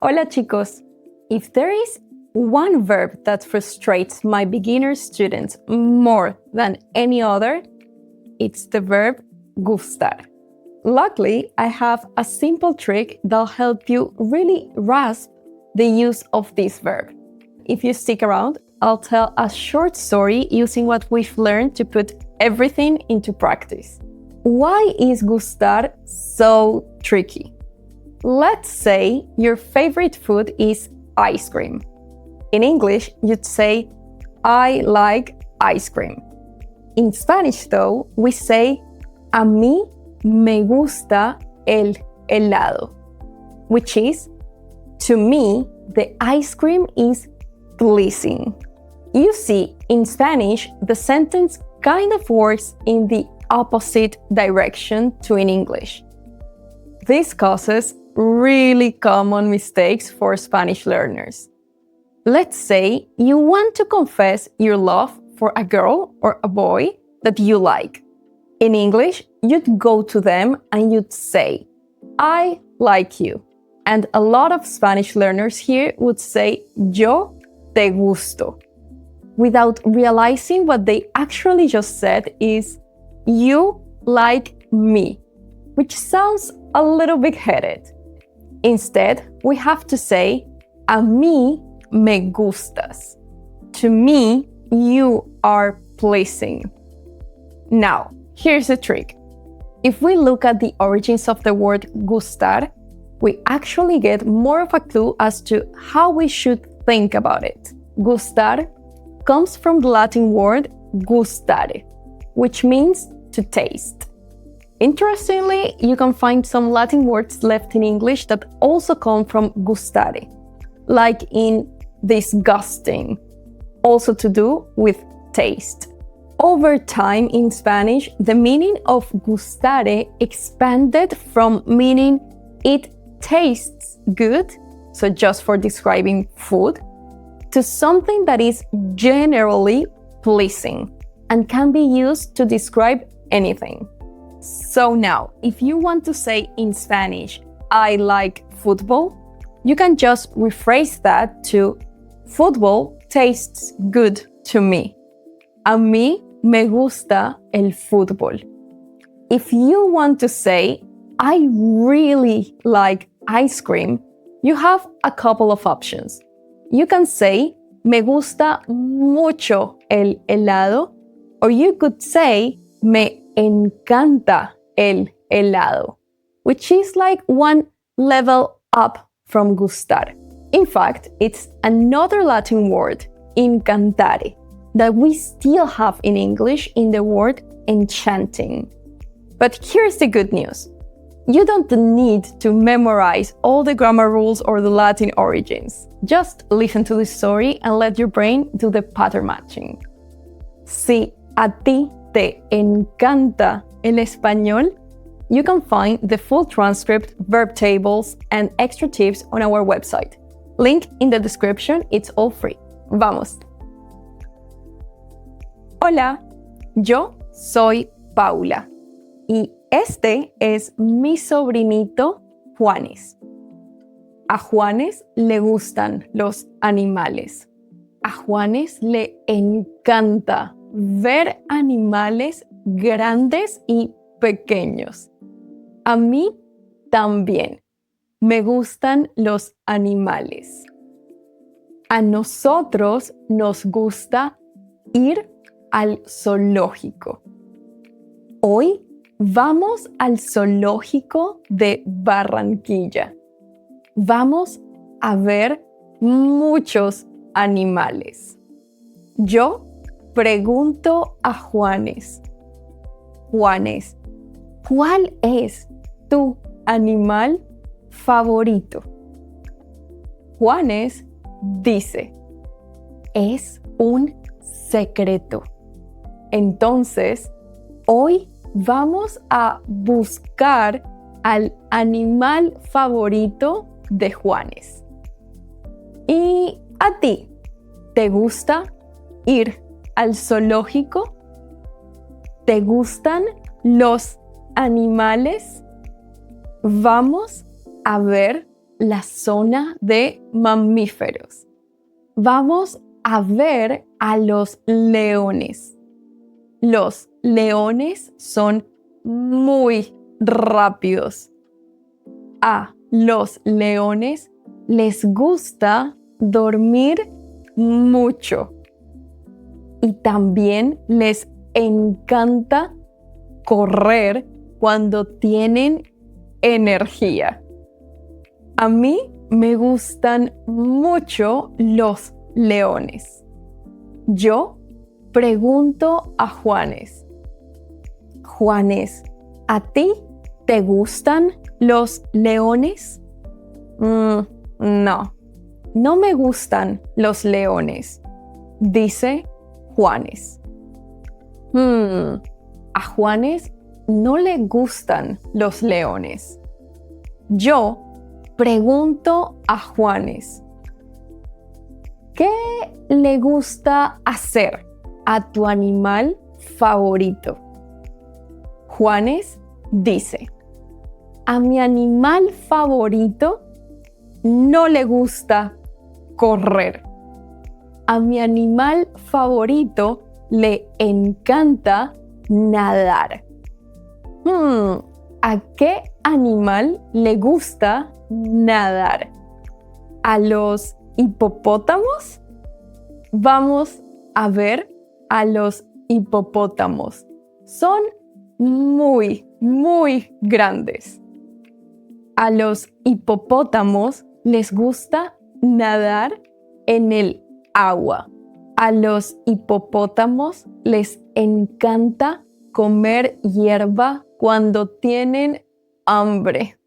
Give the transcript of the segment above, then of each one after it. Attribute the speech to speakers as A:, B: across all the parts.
A: Hola chicos! If there is one verb that frustrates my beginner students more than any other, it's the verb gustar. Luckily, I have a simple trick that'll help you really grasp the use of this verb. If you stick around, I'll tell a short story using what we've learned to put everything into practice. Why is gustar so tricky? Let's say your favorite food is ice cream. In English, you'd say, I like ice cream. In Spanish, though, we say, a mí me gusta el helado, which is, to me, the ice cream is pleasing. You see, in Spanish, the sentence kind of works in the opposite direction to in English. This causes really common mistakes for Spanish learners. Let's say you want to confess your love for a girl or a boy that you like. In English, you'd go to them and you'd say, I like you. And a lot of Spanish learners here would say, yo te gusto, without realizing what they actually just said is, you like me, which sounds a little big-headed. Instead, we have to say, a mí me gustas. To me, you are pleasing. Now, here's the trick. If we look at the origins of the word gustar, we actually get more of a clue as to how we should think about it. Gustar comes from the Latin word gustare, which means to taste. Interestingly, you can find some Latin words left in English that also come from gustare, like in disgusting, also to do with taste. Over time in Spanish, the meaning of gustare expanded from meaning it tastes good, so just for describing food, to something that is generally pleasing and can be used to describe anything. So now, if you want to say in Spanish, I like football, you can just rephrase that to football tastes good to me. A mí me gusta el fútbol. If you want to say, I really like ice cream, you have a couple of options. You can say, me gusta mucho el helado, or you could say, me encanta el helado, which is like one level up from gustar. In fact, it's another Latin word, incantare, that we still have in English in the word enchanting. But here's the good news. You don't need to memorize all the grammar rules or the Latin origins. Just listen to the story and let your brain do the pattern matching. Si a ti te encanta el español, you can find the full transcript, verb tables, and extra tips on our website. Link in the description, it's all free. Vamos! Hola, yo soy Paula y este es mi sobrinito Juanes. A Juanes le gustan los animales. A Juanes le encanta ver animales grandes y pequeños. A mí también me gustan los animales. A nosotros nos gusta ir al zoológico. Hoy vamos al zoológico de Barranquilla. Vamos a ver muchos animales. Yo pregunto a Juanes, Juanes, ¿cuál es tu animal favorito? Juanes dice, es un secreto. Entonces, hoy vamos a buscar al animal favorito de Juanes. ¿Y a ti? ¿Te gusta ir al zoológico? ¿Te gustan los animales? Vamos a ver la zona de mamíferos. Vamos a ver a los leones. Los leones son muy rápidos. A los leones les gusta dormir mucho y también les encanta correr cuando tienen energía. A mí me gustan mucho los leones. Yo pregunto a Juanes. Juanes, ¿a ti te gustan los leones? No, no me gustan los leones, dice Juanes. A Juanes no le gustan los leones. Yo pregunto a Juanes, ¿qué le gusta hacer a tu animal favorito? Juanes dice, a mi animal favorito no le gusta correr. A mi animal favorito le encanta nadar. ¿A qué animal le gusta nadar? ¿A los hipopótamos? Vamos a ver a los hipopótamos. Son muy, muy grandes. A los hipopótamos les gusta nadar en el agua. A los hipopótamos les encanta comer hierba cuando tienen hambre.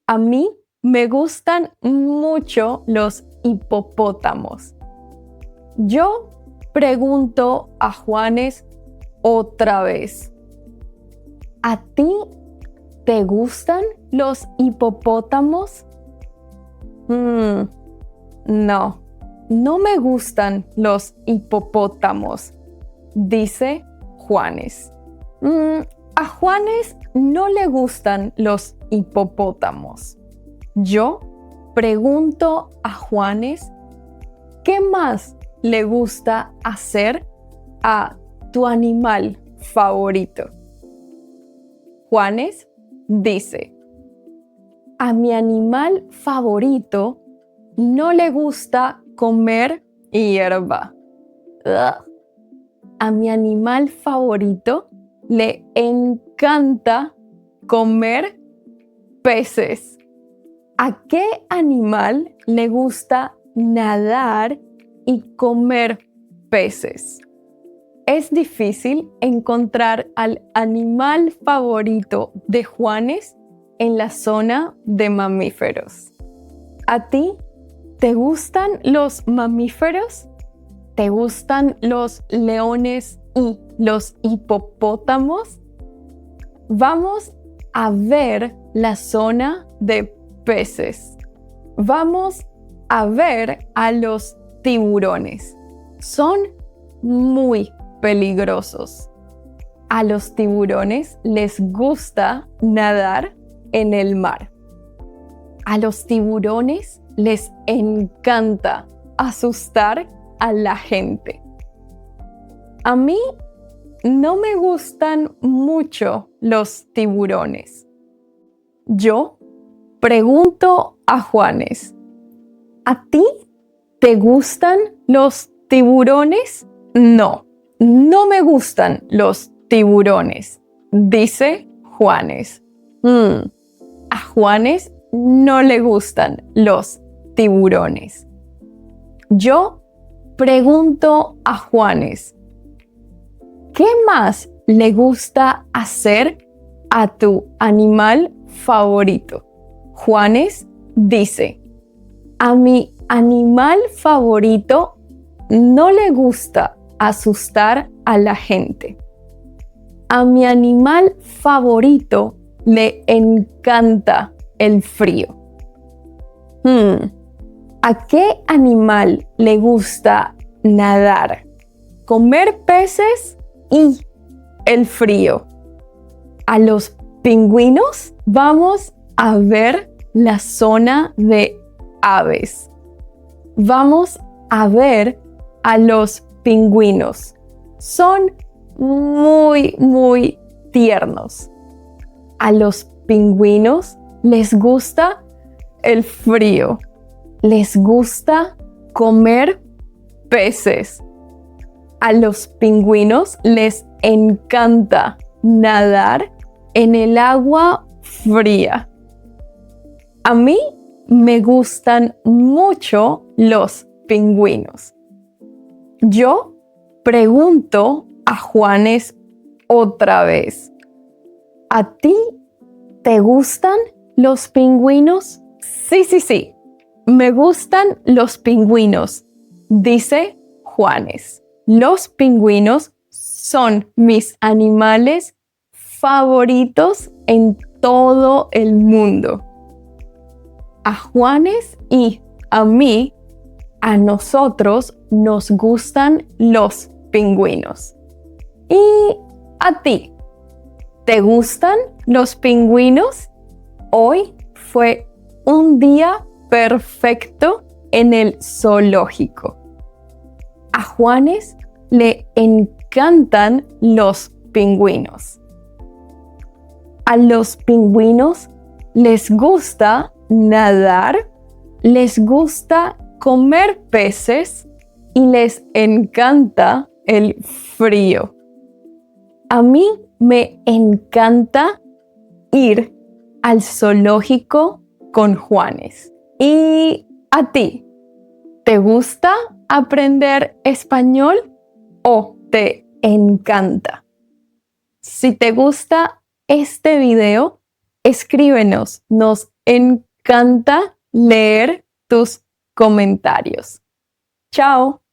A: A mí me gustan mucho los hipopótamos. Yo pregunto a Juanes otra vez. ¿A ti te gustan los hipopótamos? No, no me gustan los hipopótamos, dice Juanes. A Juanes no le gustan los hipopótamos. Yo pregunto a Juanes, ¿qué más le gusta hacer a tu animal favorito? Juanes dice, a mi animal favorito no le gusta comer hierba. A mi animal favorito le encanta comer peces. ¿A qué animal le gusta nadar y comer peces? Es difícil encontrar al animal favorito de Juanes en la zona de mamíferos. ¿A ti te gustan los mamíferos? ¿Te gustan los leones y los hipopótamos? Vamos a ver la zona de peces. Vamos a ver a los tiburones. Son muy peligrosos. A los tiburones les gusta nadar en el mar. A los tiburones les encanta asustar a la gente. A mí no me gustan mucho los tiburones. Yo pregunto a Juanes, ¿a ti te gustan los tiburones? No, no me gustan los tiburones, dice Juanes. A Juanes no le gustan los tiburones. Yo pregunto a Juanes, ¿qué más le gusta hacer a tu animal favorito? Juanes dice, a mi animal favorito no le gusta asustar a la gente. A mi animal favorito le encanta el frío. ¿A qué animal le gusta nadar, comer peces y el frío? A los pingüinos. Vamos a ver la zona de aves. Vamos a ver a los pingüinos. Son muy tiernos. A los pingüinos les gusta el frío. Les gusta comer peces. A los pingüinos les encanta nadar en el agua fría. A mí me gustan mucho los pingüinos. Yo pregunto a Juanes otra vez. ¿A ti te gustan los pingüinos? Sí. Me gustan los pingüinos, dice Juanes. Los pingüinos son mis animales favoritos en todo el mundo. A Juanes y a mí, a nosotros nos gustan los pingüinos. ¿Y a ti? ¿Te gustan los pingüinos? Hoy fue un día perfecto en el zoológico. A Juanes le encantan los pingüinos. A los pingüinos les gusta nadar, les gusta comer peces y les encanta el frío. A mí me encanta ir al zoológico con Juanes. ¿Y a ti? ¿Te gusta aprender español o te encanta? Si te gusta este video, escríbenos. Nos encanta leer tus comentarios. Chao.